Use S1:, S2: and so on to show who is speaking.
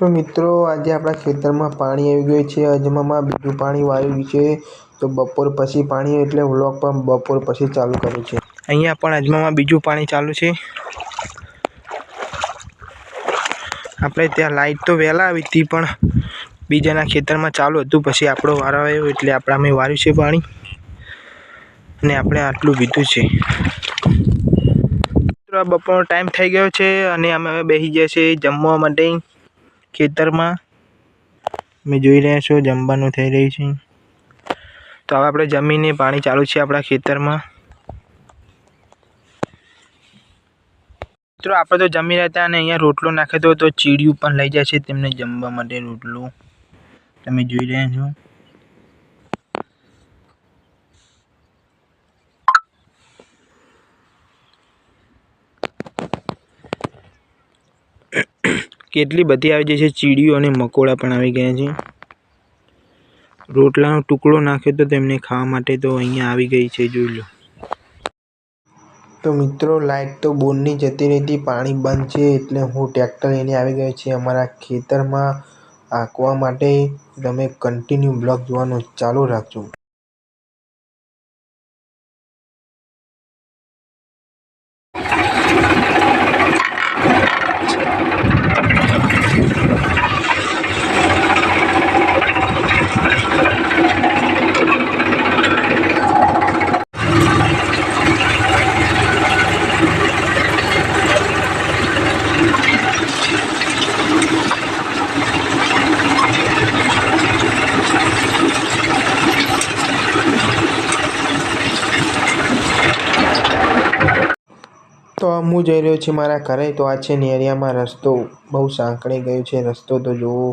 S1: તો મિત્રો આજે આપણા ખેતરમાં પાણી આવી ગયું છે। અજમામાં બીજું પાણી વાવ્યું છે। તો બપોર પછી પાણી એટલે વ્લોગ પણ બપોર પછી ચાલુ કર્યું છે। અહીંયા પણ અજમામાં બીજું પાણી ચાલુ છે। આપણે ત્યાં લાઈટ તો વહેલા આવી હતી પણ બીજાના ખેતરમાં ચાલુ હતું, પછી આપણો વારો આવ્યો એટલે આપણે અમે વાર્યું છે પાણી અને આપણે આટલું પીધું છે। બપોરનો ટાઈમ થઈ ગયો છે અને અમે હવે બેસી ગયા છે જમવા માટે ખેતરમાં। તમે જોઈ રહ્યા છો જમવાનું થઈ રહ્યું છે। તો હવે આપણે જમીને પાણી ચાલુ છે આપણા ખેતરમાં। મિત્રો આપણે તો જમી રહ્યા હતા અને અહીંયા રોટલો નાખ્યો તો ચીડિયું પણ લઈ જાય છે તેમને જમવા માટે રોટલો, તમે જોઈ રહ્યા છો। કેટલી બધી આવી જાય છે ચીડિયું અને મકોડા પણ આવી ગયા છે। રોટલાનો ટુકડો નાખ્યો તો તેમને ખાવા માટે તો અહીંયા આવી ગઈ છે, જોઈ લો। તો મિત્રો લાઈટ તો બોરની જતી રહી હતી, પાણી બંધ છે એટલે હું ટ્રેક્ટર લઈને આવી ગયો છે અમારા ખેતરમાં આંકવા માટે। તમે કન્ટિન્યુ બ્લોગ જોવાનું ચાલુ રાખજો। તો હું જઈ રહ્યો છું મારા ઘરે। તો આ છે નેરિયામાં રસ્તો, બહુ સાંકળી ગયો છે રસ્તો, તો જુઓ।